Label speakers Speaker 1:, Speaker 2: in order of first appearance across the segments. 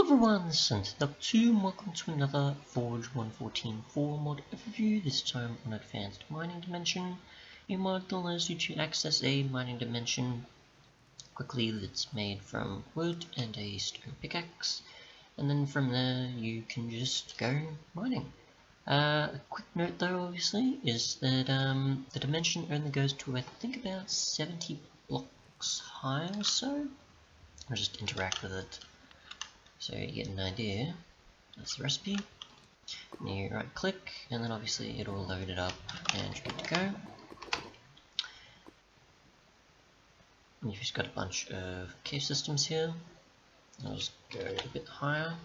Speaker 1: everyone, this is Sentinel2 and welcome to another Forge 114 4 mod overview, this time on Advanced Mining Dimension, a mod that allows you to access a mining dimension quickly that's made from wood and a stone pickaxe, and then from there you can just go mining. A quick note though, obviously, is that the dimension only goes to I think about 70 blocks high or so. I'll just interact with it. So you get an idea. That's the recipe. And you right click, and then obviously it will load it up and you're good to go. And you've just got a bunch of cave systems here. I'll just go a bit higher.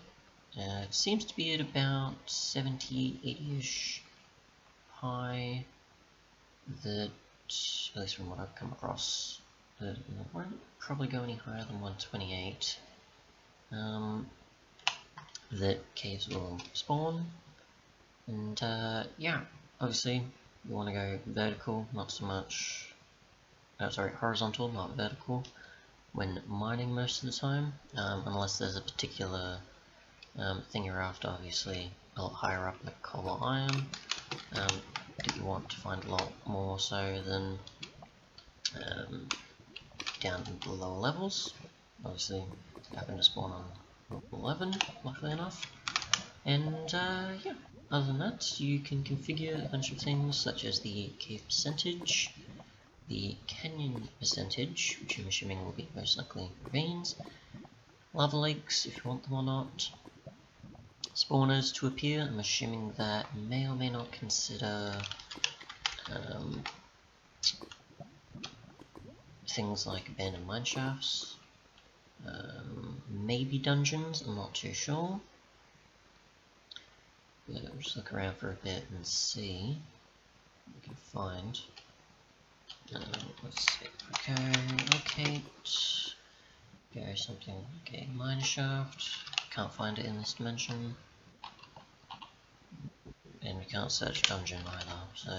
Speaker 1: It seems to be at about 70, 80-ish high. That, at least from what I've come across, that it won't probably go any higher than 128. That caves will spawn, and yeah, obviously you want to go vertical, not so much, horizontal, not vertical, when mining most of the time, unless there's a particular thing you're after, obviously a lot higher up like coal or iron, that you want to find a lot more so than down in the lower levels. Obviously happen to spawn on 11, luckily enough. And yeah, other than that, you can configure a bunch of things such as the cave percentage, the canyon percentage, which I'm assuming will be most likely ravines, lava lakes if you want them or not, spawners to appear. I'm assuming that may or may not consider things like abandoned mine shafts, maybe dungeons, I'm not too sure. Yeah, we'll just look around for a bit and see what we can find. Let's see, okay, go something like a mine shaft. Can't find it in this dimension. And we can't search dungeon either, so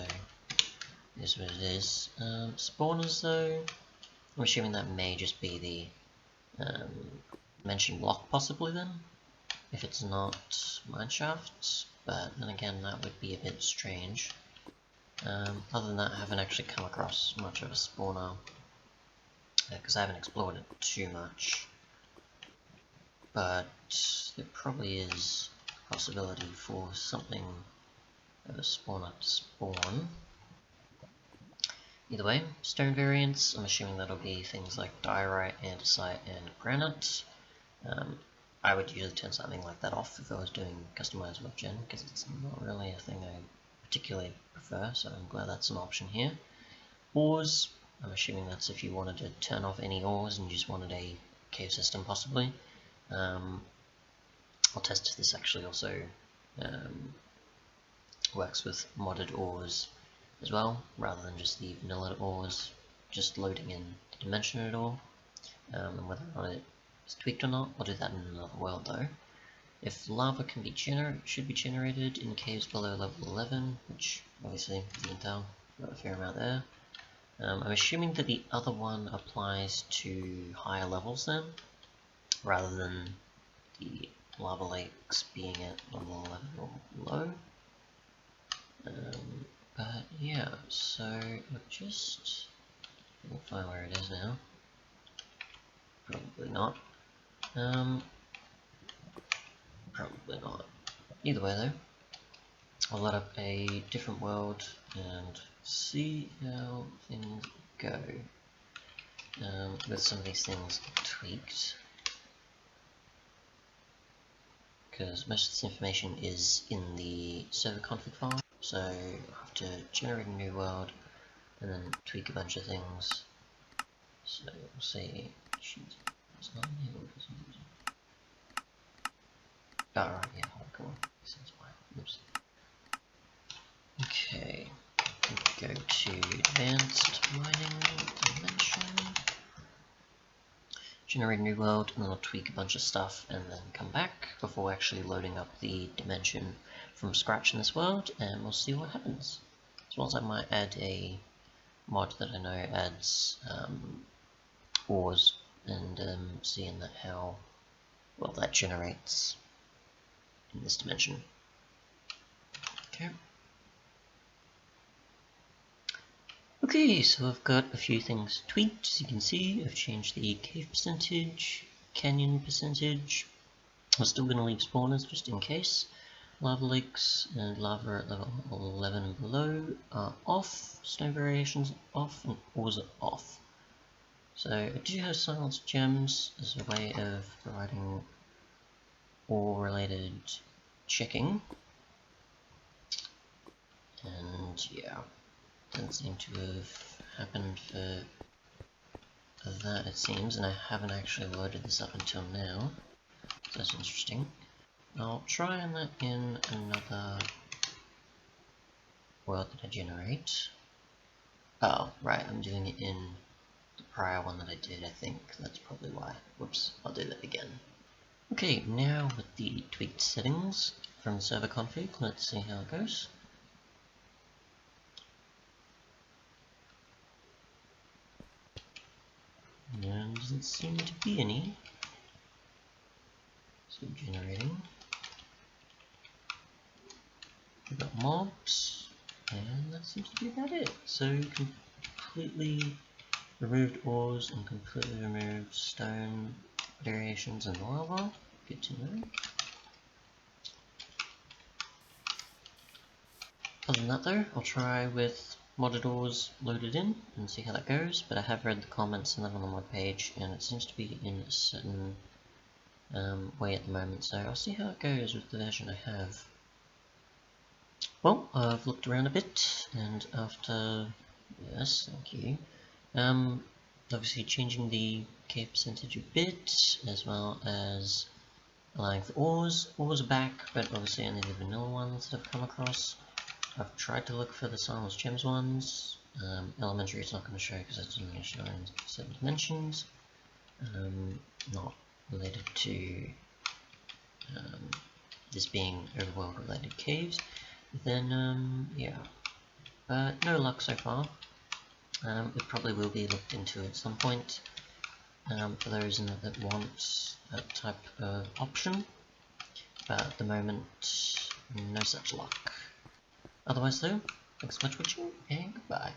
Speaker 1: it is what it is. Spawners though, I'm assuming that may just be the dimension block possibly then, if it's not mine shafts, but then again that would be a bit strange. Other than that, I haven't actually come across much of a spawner, because I haven't explored it too much, but there probably is a possibility for something of a spawner to spawn. Either way, stone variants, I'm assuming that'll be things like diorite, andesite, and granite. I would usually turn something like that off if I was doing customized web gen, because it's not really a thing I particularly prefer, so I'm glad that's an option here. Ores, I'm assuming that's if you wanted to turn off any ores and you just wanted a cave system possibly. I'll test if this actually also works with modded ores as well, rather than just the vanilla ores just loading in the dimension at all, and whether or not it is tweaked or not. I'll do that in another world though. If lava can be should be generated in caves below level 11, which obviously you can tell, got a fair amount there. I'm assuming that the other one applies to higher levels then, rather than the lava lakes being at level 11 or below. But yeah, so we'll find where it is now. Probably not. Probably not. Either way though, I'll load up a different world and see how things go with some of these things tweaked, because most of this information is in the server config file, so I'll have to generate a new world and then tweak a bunch of things. So we'll see. It's not enabled, isn't it? Oh, right, yeah, come on. Oops. Okay, go to Advanced Mining Dimension, generate a new world, and then I'll tweak a bunch of stuff and then come back before actually loading up the dimension from scratch in this world, and we'll see what happens. As well as I might add a mod that I know adds ores, and seeing that how well, that generates in this dimension. Okay. Okay, so I've got a few things tweaked. As you can see, I've changed the cave percentage, canyon percentage. I'm still going to leave spawners just in case. Lava lakes and lava at level 11 and below are off, snow variations off, and ores are off. So I do have silenced gems as a way of providing ore related checking. And yeah, doesn't seem to have happened for that it seems, and I haven't actually loaded this up until now. So that's interesting. I'll try and let in another world that I generate. Oh, right, I'm doing it in the prior one that I did, I think. That's probably why. Whoops, I'll do that again. Okay, now with the tweaked settings from server config, let's see how it goes. And doesn't seem to be any. So generating. We've got mobs, and that seems to be about it. So completely removed ores and completely removed stone variations in the lava. Good to know. Other than that though, I'll try with modded ores loaded in and see how that goes, but I have read the comments and that on the mod page, and it seems to be in a certain way at the moment, so I'll see how it goes with the version I have. Well, I've looked around a bit, and after, yes, thank you, obviously changing the cave percentage a bit, as well as allowing for ores. Ores are back, but obviously only the vanilla ones that I've come across. I've tried to look for the Silenced Gems ones. Elementary is not going to show because it's only showing in certain dimensions. Not related to this being overworld related caves. Then, yeah. But no luck so far. It probably will be looked into at some point for those that want that type of option. But at the moment, no such luck. Otherwise though, thanks so much for watching, and goodbye.